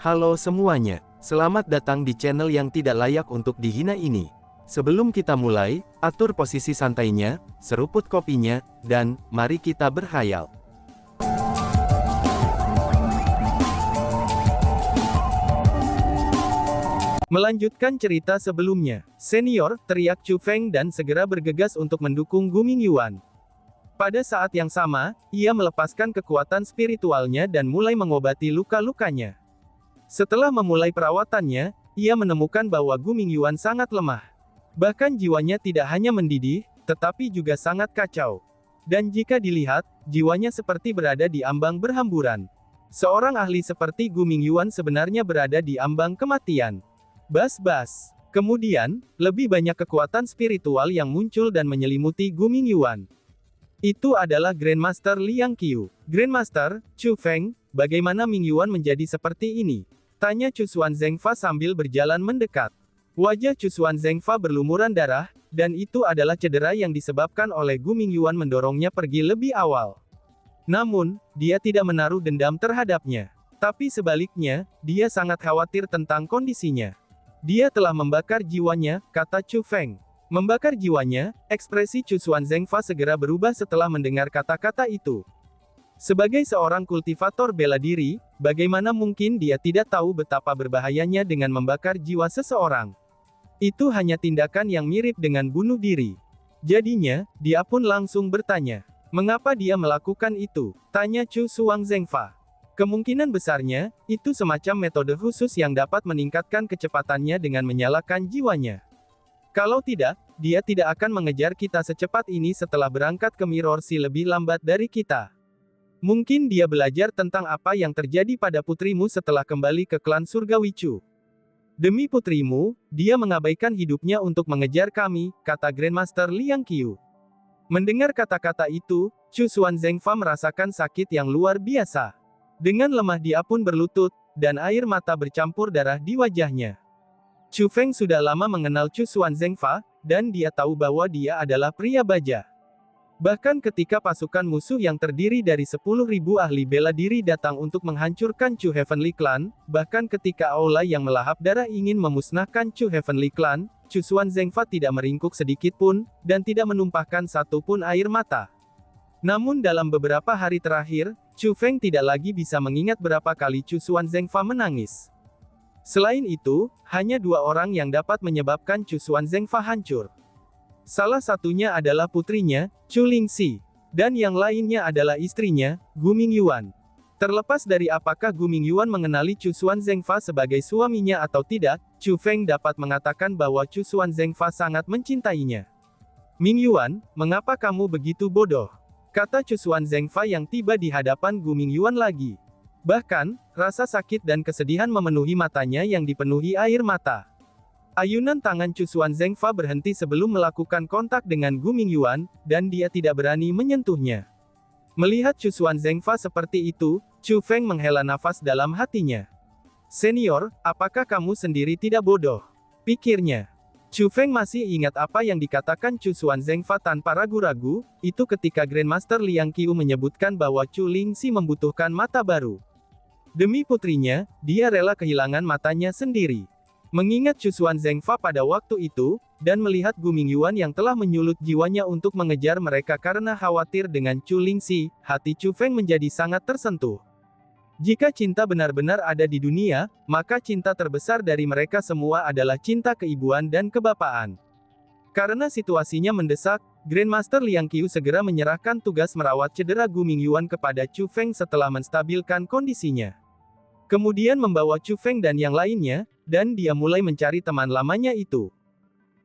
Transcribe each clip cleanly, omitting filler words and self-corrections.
Halo semuanya, selamat datang di channel yang tidak layak untuk dihina ini. Sebelum kita mulai, atur posisi santainya, seruput kopinya, dan mari kita berhayal. Melanjutkan cerita sebelumnya, senior teriak Chu Feng dan segera bergegas untuk mendukung Gu Mingyuan. Pada saat yang sama, ia melepaskan kekuatan spiritualnya dan mulai mengobati luka-lukanya. Setelah memulai perawatannya, ia menemukan bahwa Gu Mingyuan sangat lemah. Bahkan jiwanya tidak hanya mendidih, tetapi juga sangat kacau. Dan jika dilihat, jiwanya seperti berada di ambang berhamburan. Seorang ahli seperti Gu Mingyuan sebenarnya berada di ambang kematian. Bas-bas. Kemudian, lebih banyak kekuatan spiritual yang muncul dan menyelimuti Gu Mingyuan. Itu adalah Grandmaster Liang Qiu. Grandmaster, Chu Feng, bagaimana Mingyuan menjadi seperti ini? Tanya Chu Xuan Zengfa sambil berjalan mendekat. Wajah Chu Xuan Zengfa berlumuran darah, dan itu adalah cedera yang disebabkan oleh Gu Mingyuan mendorongnya pergi lebih awal. Namun, dia tidak menaruh dendam terhadapnya. Tapi sebaliknya, dia sangat khawatir tentang kondisinya. Dia telah membakar jiwanya, kata Chu Feng. Membakar jiwanya, ekspresi Chu Xuan Zengfa segera berubah setelah mendengar kata-kata itu. Sebagai seorang kultivator bela diri, bagaimana mungkin dia tidak tahu betapa berbahayanya dengan membakar jiwa seseorang? Itu hanya tindakan yang mirip dengan bunuh diri. Jadinya, dia pun langsung bertanya, mengapa dia melakukan itu? Tanya Chu Xuan Zengfa. Kemungkinan besarnya, itu semacam metode khusus yang dapat meningkatkan kecepatannya dengan menyalakan jiwanya. Kalau tidak, dia tidak akan mengejar kita secepat ini setelah berangkat ke Mirror Sea lebih lambat dari kita. Mungkin dia belajar tentang apa yang terjadi pada putrimu setelah kembali ke klan Surgawi Chu. Demi putrimu, dia mengabaikan hidupnya untuk mengejar kami, kata Grandmaster Liang Qiu. Mendengar kata-kata itu, Chu Xuan Zengfa merasakan sakit yang luar biasa. Dengan lemah dia pun berlutut, dan air mata bercampur darah di wajahnya. Chu Feng sudah lama mengenal Chu Xuan Zengfa, dan dia tahu bahwa dia adalah pria baja. Bahkan ketika pasukan musuh yang terdiri dari 10.000 ahli bela diri datang untuk menghancurkan Chu Heavenly Clan, bahkan ketika aula yang melahap darah ingin memusnahkan Chu Heavenly Clan, Chu Xuan Zengfa tidak meringkuk sedikit pun, dan tidak menumpahkan satu pun air mata. Namun dalam beberapa hari terakhir, Chu Feng tidak lagi bisa mengingat berapa kali Chu Xuan Zengfa menangis. Selain itu, hanya 2 orang yang dapat menyebabkan Chu Xuan Zengfa hancur. Salah satunya adalah putrinya, Chu Lingxi, dan yang lainnya adalah istrinya, Gu Mingyuan. Terlepas dari apakah Gu Mingyuan mengenali Chu Xuan Zengfa sebagai suaminya atau tidak, Chu Feng dapat mengatakan bahwa Chu Xuan Zengfa sangat mencintainya. Mingyuan, mengapa kamu begitu bodoh? Kata Chu Xuan Zengfa yang tiba di hadapan Gu Mingyuan lagi. Bahkan, rasa sakit dan kesedihan memenuhi matanya yang dipenuhi air mata. Ayunan tangan Chu Xuan Zengfa berhenti sebelum melakukan kontak dengan Gu Mingyuan, dan dia tidak berani menyentuhnya. Melihat Chu Xuan Zengfa seperti itu, Chu Feng menghela nafas dalam hatinya. Senior, apakah kamu sendiri tidak bodoh? Pikirnya. Chu Feng masih ingat apa yang dikatakan Chu Xuan Zengfa tanpa ragu-ragu, itu ketika Grandmaster Liang Qiu menyebutkan bahwa Chu Lingxi membutuhkan mata baru. Demi putrinya, dia rela kehilangan matanya sendiri. Mengingat Chu Xuan Zengfa pada waktu itu, dan melihat Gu Mingyuan yang telah menyulut jiwanya untuk mengejar mereka karena khawatir dengan Chu Lingxi, hati Chu Feng menjadi sangat tersentuh. Jika cinta benar-benar ada di dunia, maka cinta terbesar dari mereka semua adalah cinta keibuan dan kebapaan. Karena situasinya mendesak, Grandmaster Liang Qiu segera menyerahkan tugas merawat cedera Gu Mingyuan kepada Chu Feng setelah menstabilkan kondisinya. Kemudian membawa Chu Feng dan yang lainnya, dan dia mulai mencari teman lamanya itu.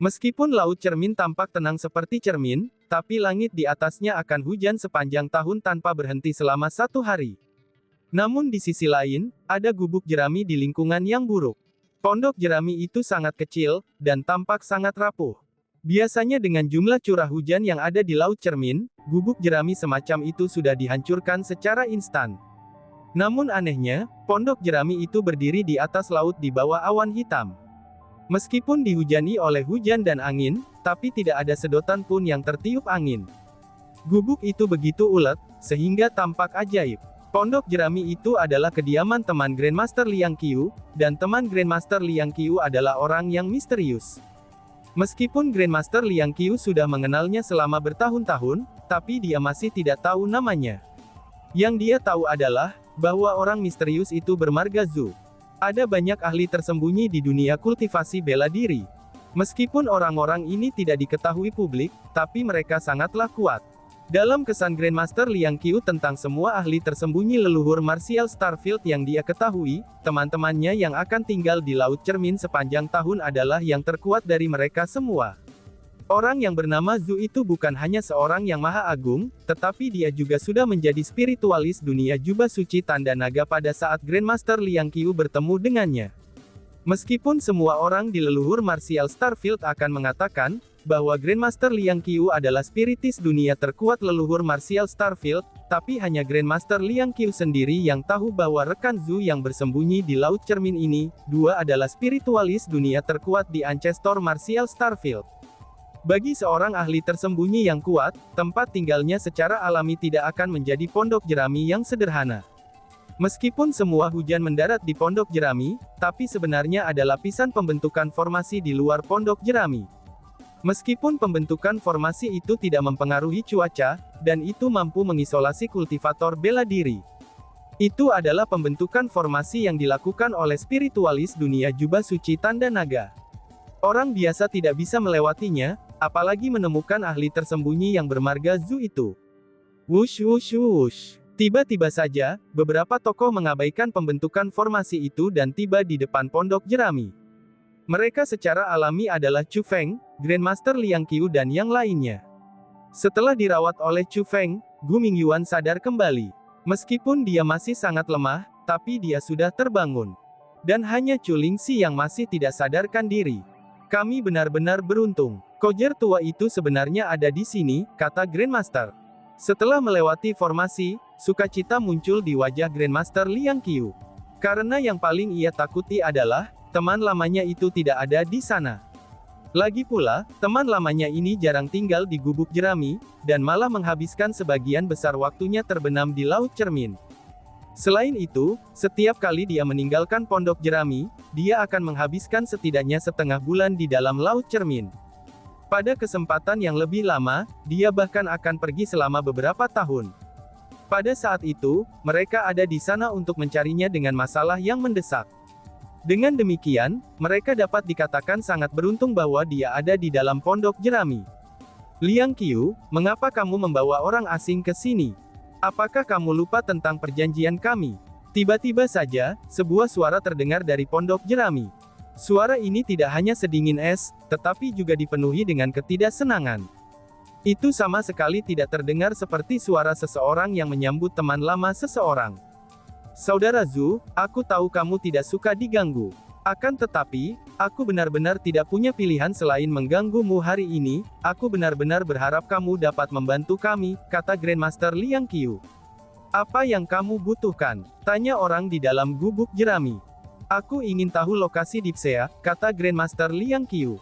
Meskipun laut cermin tampak tenang seperti cermin, tapi langit di atasnya akan hujan sepanjang tahun tanpa berhenti selama 1 hari. Namun di sisi lain, ada gubuk jerami di lingkungan yang buruk. Pondok jerami itu sangat kecil, dan tampak sangat rapuh. Biasanya dengan jumlah curah hujan yang ada di laut cermin, gubuk jerami semacam itu sudah dihancurkan secara instan. Namun anehnya, pondok jerami itu berdiri di atas laut di bawah awan hitam. Meskipun dihujani oleh hujan dan angin, tapi tidak ada sedotan pun yang tertiup angin. Gubuk itu begitu ulet, sehingga tampak ajaib. Pondok jerami itu adalah kediaman teman Grandmaster Liang Qiu, dan teman Grandmaster Liang Qiu adalah orang yang misterius. Meskipun Grandmaster Liang Qiu sudah mengenalnya selama bertahun-tahun, tapi dia masih tidak tahu namanya. Yang dia tahu adalah, bahwa orang misterius itu bermarga Zhu. Ada banyak ahli tersembunyi di dunia kultivasi bela diri. Meskipun orang-orang ini tidak diketahui publik, tapi mereka sangatlah kuat. Dalam kesan Grandmaster Liang Qiu tentang semua ahli tersembunyi leluhur martial Starfield yang dia ketahui, teman-temannya yang akan tinggal di Laut Cermin sepanjang tahun adalah yang terkuat dari mereka semua. Orang yang bernama Zhu itu bukan hanya seorang yang maha agung, tetapi dia juga sudah menjadi spiritualis dunia jubah suci tanda naga pada saat Grandmaster Liang Qiu bertemu dengannya. Meskipun semua orang di leluhur martial Starfield akan mengatakan, bahwa Grandmaster Liang Qiu adalah spiritis dunia terkuat leluhur martial Starfield, tapi hanya Grandmaster Liang Qiu sendiri yang tahu bahwa rekan Zhu yang bersembunyi di Laut Cermin ini, dua adalah spiritualis dunia terkuat di Ancestor Martial Starfield. Bagi seorang ahli tersembunyi yang kuat, tempat tinggalnya secara alami tidak akan menjadi pondok jerami yang sederhana. Meskipun semua hujan mendarat di pondok jerami, tapi sebenarnya ada lapisan pembentukan formasi di luar pondok jerami. Meskipun pembentukan formasi itu tidak mempengaruhi cuaca, dan itu mampu mengisolasi kultivator bela diri. Itu adalah pembentukan formasi yang dilakukan oleh spiritualis dunia jubah suci tanda naga. Orang biasa tidak bisa melewatinya, apalagi menemukan ahli tersembunyi yang bermarga Zhu itu. Wush wush wush. Tiba-tiba saja, beberapa tokoh mengabaikan pembentukan formasi itu dan tiba di depan pondok jerami. Mereka secara alami adalah Chu Feng, Grandmaster Liang Qiu dan yang lainnya. Setelah dirawat oleh Chu Feng, Gu Mingyuan sadar kembali. Meskipun dia masih sangat lemah, tapi dia sudah terbangun. Dan hanya Chu Lingxi yang masih tidak sadarkan diri. Kami benar-benar beruntung. Kojer tua itu sebenarnya ada di sini, kata Grandmaster. Setelah melewati formasi, sukacita muncul di wajah Grandmaster Liang Qiu. Karena yang paling ia takuti adalah, teman lamanya itu tidak ada di sana. Lagi pula, teman lamanya ini jarang tinggal di gubuk jerami, dan malah menghabiskan sebagian besar waktunya terbenam di Laut Cermin. Selain itu, setiap kali dia meninggalkan pondok jerami, dia akan menghabiskan setidaknya setengah bulan di dalam Laut Cermin. Pada kesempatan yang lebih lama, dia bahkan akan pergi selama beberapa tahun. Pada saat itu, mereka ada di sana untuk mencarinya dengan masalah yang mendesak. Dengan demikian, mereka dapat dikatakan sangat beruntung bahwa dia ada di dalam pondok jerami. Liang Qiu, mengapa kamu membawa orang asing ke sini? Apakah kamu lupa tentang perjanjian kami? Tiba-tiba saja, sebuah suara terdengar dari pondok jerami. Suara ini tidak hanya sedingin es, tetapi juga dipenuhi dengan ketidaksenangan. Itu sama sekali tidak terdengar seperti suara seseorang yang menyambut teman lama seseorang. Saudara Zhu, aku tahu kamu tidak suka diganggu. Akan tetapi, aku benar-benar tidak punya pilihan selain mengganggumu hari ini, aku benar-benar berharap kamu dapat membantu kami, kata Grandmaster Liang Qiu. Apa yang kamu butuhkan? Tanya orang di dalam gubuk jerami. Aku ingin tahu lokasi Dipsea, kata Grandmaster Liang Qiu.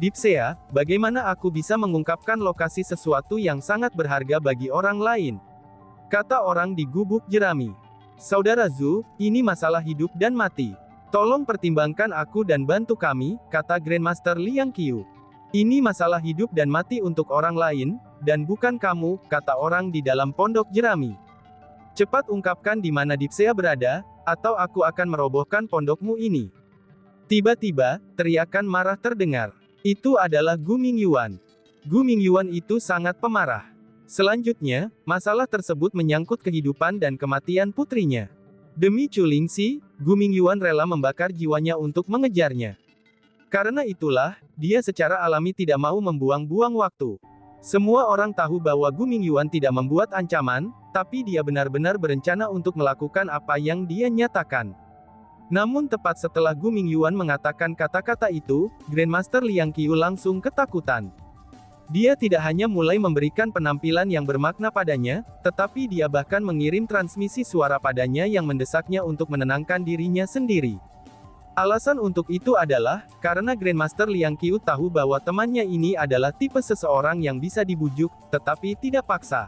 Dipsea, bagaimana aku bisa mengungkapkan lokasi sesuatu yang sangat berharga bagi orang lain? Kata orang di gubuk jerami. Saudara Zhu, ini masalah hidup dan mati. Tolong pertimbangkan aku dan bantu kami, kata Grandmaster Liang Qiu. Ini masalah hidup dan mati untuk orang lain, dan bukan kamu, kata orang di dalam pondok jerami. Cepat ungkapkan di mana Dipsea berada, atau aku akan merobohkan pondokmu ini. Tiba-tiba, teriakan marah terdengar. Itu adalah Gu Mingyuan. Gu Mingyuan itu sangat pemarah. Selanjutnya, masalah tersebut menyangkut kehidupan dan kematian putrinya. Demi Chu Lingxi, Gu Mingyuan rela membakar jiwanya untuk mengejarnya. Karena itulah, dia secara alami tidak mau membuang-buang waktu. Semua orang tahu bahwa Gu Mingyuan tidak membuat ancaman, tapi dia benar-benar berencana untuk melakukan apa yang dia nyatakan. Namun tepat setelah Gu Mingyuan mengatakan kata-kata itu, Grandmaster Liang Qiu langsung ketakutan. Dia tidak hanya mulai memberikan penampilan yang bermakna padanya, tetapi dia bahkan mengirim transmisi suara padanya yang mendesaknya untuk menenangkan dirinya sendiri. Alasan untuk itu adalah, karena Grandmaster Liang Qiu tahu bahwa temannya ini adalah tipe seseorang yang bisa dibujuk, tetapi tidak paksa.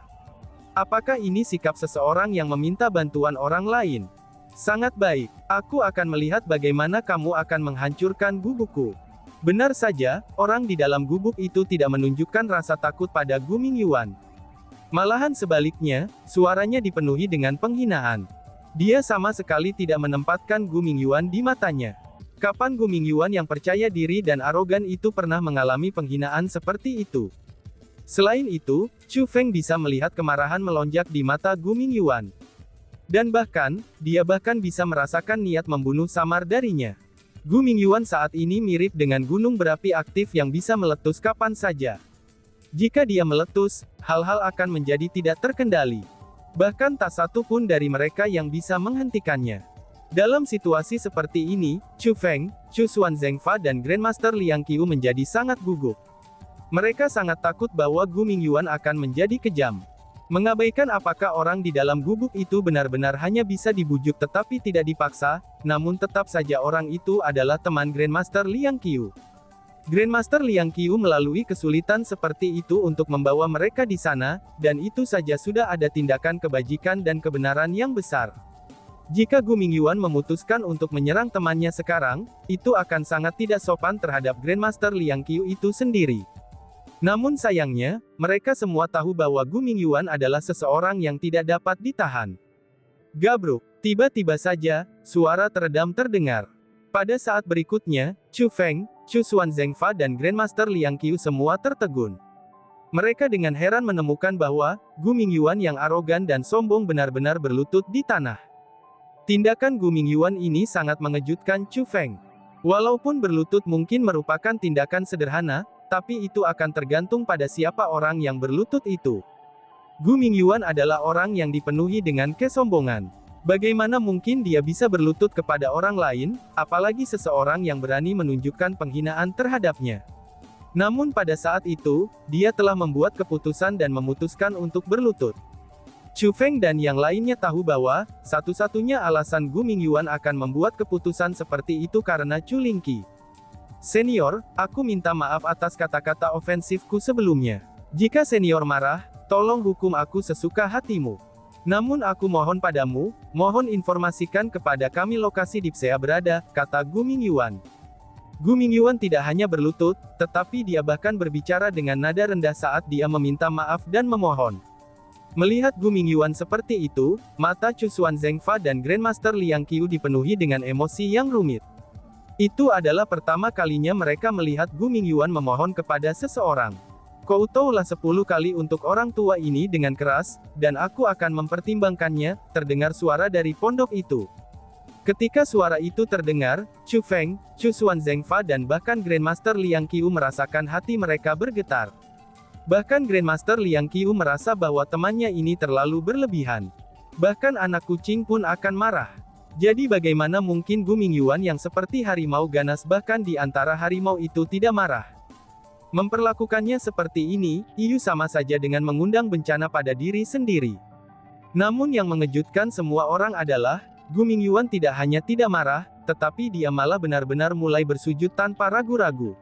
Apakah ini sikap seseorang yang meminta bantuan orang lain? Sangat baik. Aku akan melihat bagaimana kamu akan menghancurkan gubukku. Benar saja, orang di dalam gubuk itu tidak menunjukkan rasa takut pada Gu Mingyuan. Malahan sebaliknya, suaranya dipenuhi dengan penghinaan. Dia sama sekali tidak menempatkan Gu Mingyuan di matanya. Kapan Gu Mingyuan yang percaya diri dan arogan itu pernah mengalami penghinaan seperti itu? Selain itu, Chu Feng bisa melihat kemarahan melonjak di mata Gu Mingyuan. Dan bahkan, dia bahkan bisa merasakan niat membunuh samar darinya. Gu Mingyuan saat ini mirip dengan gunung berapi aktif yang bisa meletus kapan saja. Jika dia meletus, hal-hal akan menjadi tidak terkendali. Bahkan tak satu pun dari mereka yang bisa menghentikannya. Dalam situasi seperti ini, Chu Feng, Chu Xuanzengfa dan Grandmaster Liang Qiu menjadi sangat gugup. Mereka sangat takut bahwa Gu Mingyuan akan menjadi kejam. Mengabaikan apakah orang di dalam gubuk itu benar-benar hanya bisa dibujuk tetapi tidak dipaksa, namun tetap saja orang itu adalah teman Grandmaster Liang Qiu. Grandmaster Liang Qiu melalui kesulitan seperti itu untuk membawa mereka di sana, dan itu saja sudah ada tindakan kebajikan dan kebenaran yang besar. Jika Gu Mingyuan memutuskan untuk menyerang temannya sekarang, itu akan sangat tidak sopan terhadap Grandmaster Liang Qiu itu sendiri. Namun sayangnya, mereka semua tahu bahwa Gu Mingyuan adalah seseorang yang tidak dapat ditahan. Gabruk. Tiba-tiba saja, suara teredam terdengar. Pada saat berikutnya, Chu Feng, Chu Xuanzengfa dan Grandmaster Liang Qiu semua tertegun. Mereka dengan heran menemukan bahwa, Gu Mingyuan yang arogan dan sombong benar-benar berlutut di tanah. Tindakan Gu Mingyuan ini sangat mengejutkan Chu Feng. Walaupun berlutut mungkin merupakan tindakan sederhana, tapi itu akan tergantung pada siapa orang yang berlutut itu. Gu Mingyuan adalah orang yang dipenuhi dengan kesombongan. Bagaimana mungkin dia bisa berlutut kepada orang lain, apalagi seseorang yang berani menunjukkan penghinaan terhadapnya. Namun pada saat itu, dia telah membuat keputusan dan memutuskan untuk berlutut. Chu Feng dan yang lainnya tahu bahwa, satu-satunya alasan Gu Mingyuan akan membuat keputusan seperti itu karena Chu Lingqi. Senior, aku minta maaf atas kata-kata ofensifku sebelumnya. Jika senior marah, tolong hukum aku sesuka hatimu. Namun aku mohon padamu, mohon informasikan kepada kami lokasi Dipsea berada, kata Gu Mingyuan. Gu Mingyuan tidak hanya berlutut, tetapi dia bahkan berbicara dengan nada rendah saat dia meminta maaf dan memohon. Melihat Gu Mingyuan seperti itu, mata Chu Xuanzengfa dan Grandmaster Liang Qiu dipenuhi dengan emosi yang rumit. Itu adalah pertama kalinya mereka melihat Gu Mingyuan memohon kepada seseorang. Koutoulah 10 kali untuk orang tua ini dengan keras, dan aku akan mempertimbangkannya, terdengar suara dari pondok itu. Ketika suara itu terdengar, Chu Feng, Chu Xuanzengfa dan bahkan Grandmaster Liang Qiu merasakan hati mereka bergetar. Bahkan Grandmaster Liang Qiu merasa bahwa temannya ini terlalu berlebihan. Bahkan anak kucing pun akan marah. Jadi bagaimana mungkin Gu Mingyuan yang seperti harimau ganas bahkan di antara harimau itu tidak marah? Memperlakukannya seperti ini, itu sama saja dengan mengundang bencana pada diri sendiri. Namun yang mengejutkan semua orang adalah, Gu Mingyuan tidak hanya tidak marah, tetapi dia malah benar-benar mulai bersujud tanpa ragu-ragu.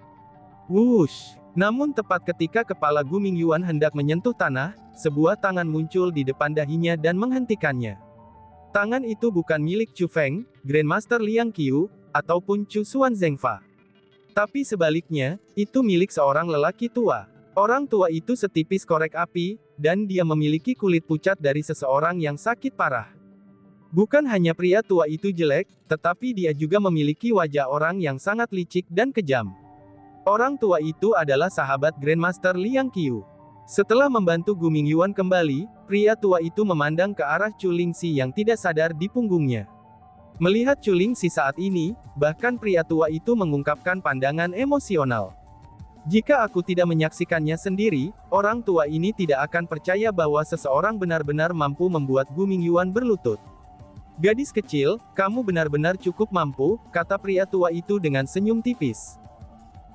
Wush! Namun tepat ketika kepala Gu Mingyuan hendak menyentuh tanah, sebuah tangan muncul di depan dahinya dan menghentikannya. Tangan itu bukan milik Chu Feng, Grandmaster Liang Qiu, ataupun Chu Xuanzengfa. Tapi sebaliknya, itu milik seorang lelaki tua. Orang tua itu setipis korek api, dan dia memiliki kulit pucat dari seseorang yang sakit parah. Bukan hanya pria tua itu jelek, tetapi dia juga memiliki wajah orang yang sangat licik dan kejam. Orang tua itu adalah sahabat Grandmaster Liang Qiu. Setelah membantu Gu Mingyuan kembali, pria tua itu memandang ke arah Chu Lingxi yang tidak sadar di punggungnya. Melihat Chu Lingxi saat ini, bahkan pria tua itu mengungkapkan pandangan emosional. Jika aku tidak menyaksikannya sendiri, orang tua ini tidak akan percaya bahwa seseorang benar-benar mampu membuat Gu Mingyuan berlutut. Gadis kecil, kamu benar-benar cukup mampu, kata pria tua itu dengan senyum tipis.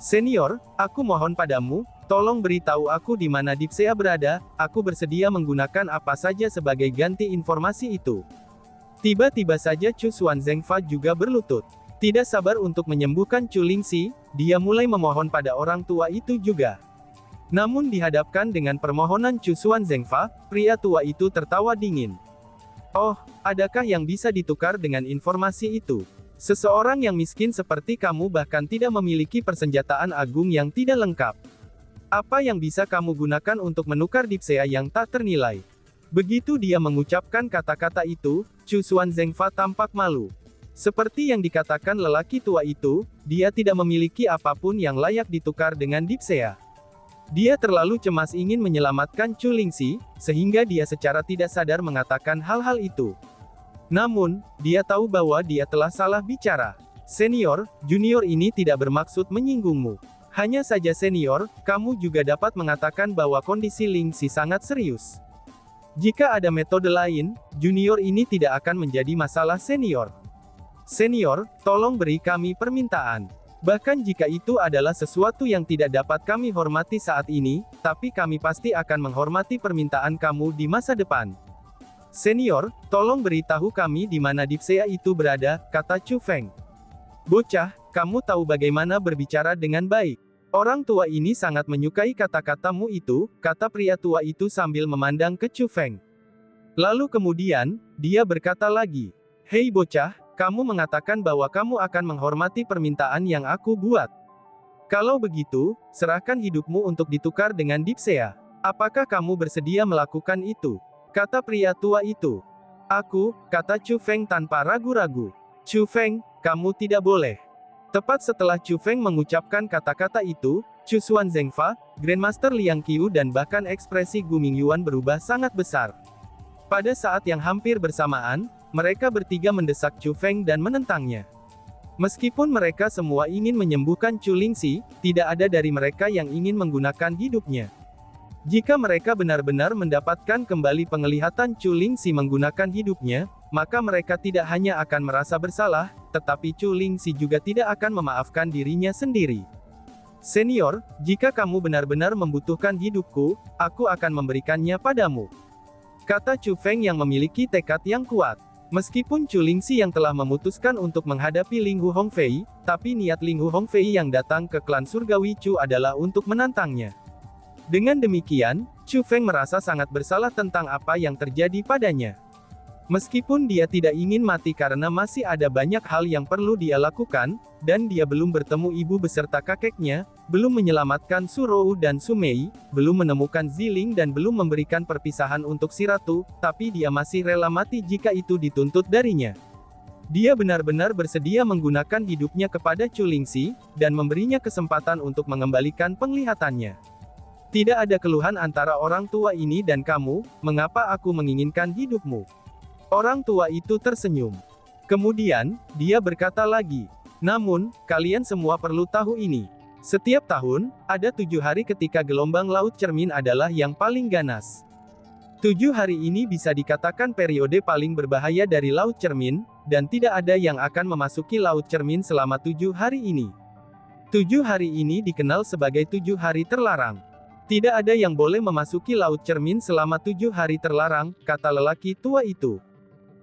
Senior, aku mohon padamu, tolong beritahu aku di mana Dipsea berada, aku bersedia menggunakan apa saja sebagai ganti informasi itu. Tiba-tiba saja Chu Xuanzengfa juga berlutut. Tidak sabar untuk menyembuhkan Chu Lingxi, dia mulai memohon pada orang tua itu juga. Namun dihadapkan dengan permohonan Chu Xuan Zengfa, pria tua itu tertawa dingin. Oh, adakah yang bisa ditukar dengan informasi itu? Seseorang yang miskin seperti kamu bahkan tidak memiliki persenjataan agung yang tidak lengkap. Apa yang bisa kamu gunakan untuk menukar dipsea yang tak ternilai? Begitu dia mengucapkan kata-kata itu, Chu Xuan Zengfa tampak malu. Seperti yang dikatakan lelaki tua itu, dia tidak memiliki apapun yang layak ditukar dengan dipsea. Dia terlalu cemas ingin menyelamatkan Chu Lingxi, sehingga dia secara tidak sadar mengatakan hal-hal itu. Namun, dia tahu bahwa dia telah salah bicara. Senior, junior ini tidak bermaksud menyinggungmu. Hanya saja senior, kamu juga dapat mengatakan bahwa kondisi Lingxi sangat serius. Jika ada metode lain, junior ini tidak akan menjadi masalah senior. Senior, tolong beri kami permintaan. Bahkan jika itu adalah sesuatu yang tidak dapat kami hormati saat ini, tapi kami pasti akan menghormati permintaan kamu di masa depan. Senior, tolong beritahu kami di mana dipsea itu berada, kata Chu Feng. Bocah, kamu tahu bagaimana berbicara dengan baik. Orang tua ini sangat menyukai kata-katamu itu, kata pria tua itu sambil memandang ke Chu Feng. Lalu kemudian, dia berkata lagi, "Hei bocah, kamu mengatakan bahwa kamu akan menghormati permintaan yang aku buat. Kalau begitu, serahkan hidupmu untuk ditukar dengan dipsea. Apakah kamu bersedia melakukan itu?" Kata pria tua itu. "Aku," kata Chu Feng tanpa ragu-ragu. "Chu Feng, kamu tidak boleh." Tepat setelah Chu Feng mengucapkan kata-kata itu, Chu Xuan Zengfa, Grandmaster Liang Qiu dan bahkan ekspresi Gu Mingyuan berubah sangat besar. Pada saat yang hampir bersamaan, mereka bertiga mendesak Chu Feng dan menentangnya. Meskipun mereka semua ingin menyembuhkan Chu Lingxi, tidak ada dari mereka yang ingin menggunakan hidupnya. Jika mereka benar-benar mendapatkan kembali penglihatan Chu Lingxi menggunakan hidupnya, maka mereka tidak hanya akan merasa bersalah, tetapi Chu Lingxi juga tidak akan memaafkan dirinya sendiri. Senior, jika kamu benar-benar membutuhkan hidupku, aku akan memberikannya padamu. Kata Chu Feng yang memiliki tekad yang kuat. Meskipun Chu Lingxi yang telah memutuskan untuk menghadapi Ling Hu Hongfei, tapi niat Ling Hu Hongfei yang datang ke klan surgawi Chu adalah untuk menantangnya. Dengan demikian, Chu Feng merasa sangat bersalah tentang apa yang terjadi padanya. Meskipun dia tidak ingin mati karena masih ada banyak hal yang perlu dia lakukan, dan dia belum bertemu ibu beserta kakeknya, belum menyelamatkan Su Rou dan Su Mei, belum menemukan Ziling dan belum memberikan perpisahan untuk si ratu, tapi dia masih rela mati jika itu dituntut darinya. Dia benar-benar bersedia menggunakan hidupnya kepada Chu Lingxi, dan memberinya kesempatan untuk mengembalikan penglihatannya. Tidak ada keluhan antara orang tua ini dan kamu, mengapa aku menginginkan hidupmu? Orang tua itu tersenyum. Kemudian, dia berkata lagi, namun, kalian semua perlu tahu ini. Setiap tahun, ada 7 hari ketika gelombang Laut Cermin adalah yang paling ganas. 7 hari ini bisa dikatakan periode paling berbahaya dari Laut Cermin, dan tidak ada yang akan memasuki Laut Cermin selama 7 hari ini. 7 hari ini dikenal sebagai 7 hari terlarang. Tidak ada yang boleh memasuki Laut Cermin selama 7 hari terlarang, kata lelaki tua itu.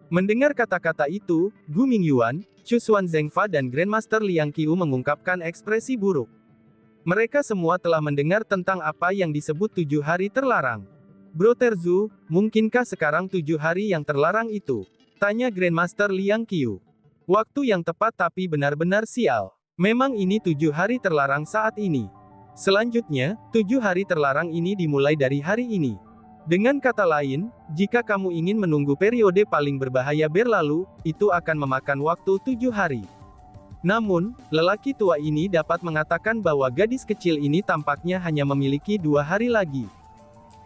Mendengar kata-kata itu, Gu Mingyuan, Chu Xuan Zengfa dan Grandmaster Liang Qiu mengungkapkan ekspresi buruk. Mereka semua telah mendengar tentang apa yang disebut 7 hari terlarang. Brother Zhu, mungkinkah sekarang 7 hari yang terlarang itu? Tanya Grandmaster Liang Qiu. Waktu yang tepat tapi benar-benar sial. Memang ini 7 hari terlarang saat ini. Selanjutnya, 7 hari terlarang ini dimulai dari hari ini. Dengan kata lain, jika kamu ingin menunggu periode paling berbahaya berlalu, itu akan memakan waktu 7 hari. Namun, lelaki tua ini dapat mengatakan bahwa gadis kecil ini tampaknya hanya memiliki 2 hari lagi.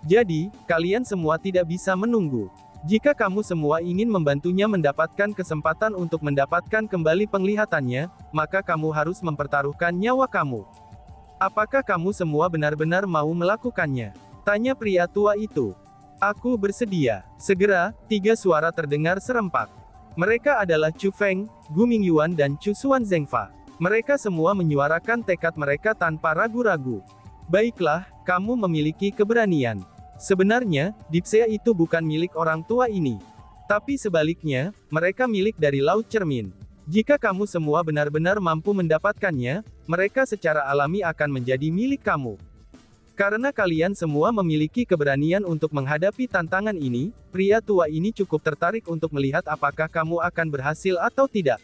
Jadi, kalian semua tidak bisa menunggu. Jika kamu semua ingin membantunya mendapatkan kesempatan untuk mendapatkan kembali penglihatannya, maka kamu harus mempertaruhkan nyawa kamu. Apakah kamu semua benar-benar mau melakukannya? Tanya pria tua itu. Aku bersedia. Segera, 3 suara terdengar serempak. Mereka adalah Chu Feng, Gu Mingyuan dan Chu Xuan Zengfa. Mereka semua menyuarakan tekad mereka tanpa ragu-ragu. Baiklah, kamu memiliki keberanian. Sebenarnya, dipsea itu bukan milik orang tua ini. Tapi sebaliknya, mereka milik dari Laut Cermin. Jika kamu semua benar-benar mampu mendapatkannya, mereka secara alami akan menjadi milik kamu. Karena kalian semua memiliki keberanian untuk menghadapi tantangan ini, pria tua ini cukup tertarik untuk melihat apakah kamu akan berhasil atau tidak.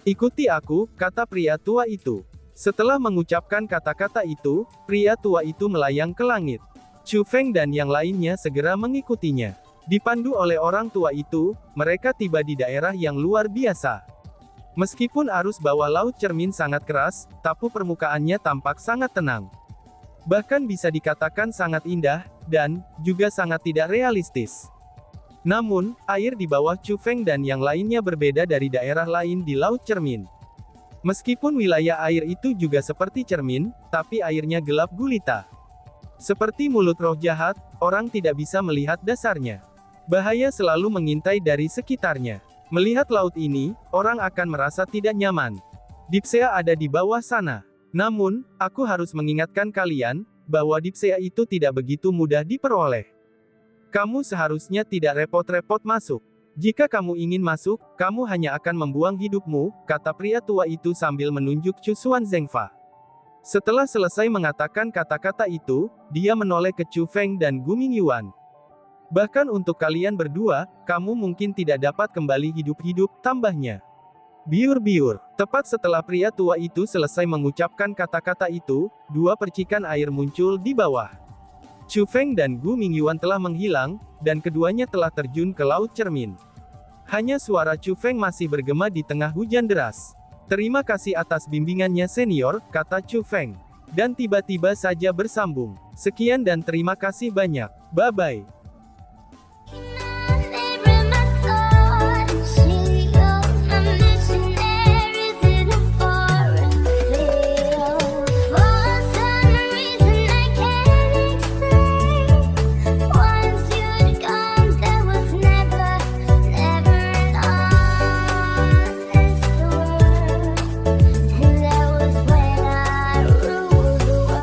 Ikuti aku, kata pria tua itu. Setelah mengucapkan kata-kata itu, pria tua itu melayang ke langit. Chu Feng dan yang lainnya segera mengikutinya. Dipandu oleh orang tua itu, mereka tiba di daerah yang luar biasa. Meskipun arus bawah laut cermin sangat keras, tapi permukaannya tampak sangat tenang. Bahkan bisa dikatakan sangat indah, dan juga sangat tidak realistis. Namun, air di bawah Chu Feng dan yang lainnya berbeda dari daerah lain di Laut Cermin. Meskipun wilayah air itu juga seperti cermin, tapi airnya gelap gulita. Seperti mulut roh jahat, orang tidak bisa melihat dasarnya. Bahaya selalu mengintai dari sekitarnya. Melihat laut ini, orang akan merasa tidak nyaman. Dipsea ada di bawah sana. Namun, aku harus mengingatkan kalian, bahwa Dipsea itu tidak begitu mudah diperoleh. Kamu seharusnya tidak repot-repot masuk. Jika kamu ingin masuk, kamu hanya akan membuang hidupmu, kata pria tua itu sambil menunjuk Chu Xuan Zengfa. Setelah selesai mengatakan kata-kata itu, dia menoleh ke Chu Feng dan Gu Mingyuan. Bahkan untuk kalian berdua, kamu mungkin tidak dapat kembali hidup-hidup, tambahnya. Biur-biur. Tepat setelah pria tua itu selesai mengucapkan kata-kata itu, dua percikan air muncul di bawah. Chu Feng dan Gu Mingyuan telah menghilang, dan keduanya telah terjun ke Laut Cermin. Hanya suara Chu Feng masih bergema di tengah hujan deras. Terima kasih atas bimbingannya senior, kata Chu Feng. Dan tiba-tiba saja bersambung. Sekian dan terima kasih banyak. Bye-bye.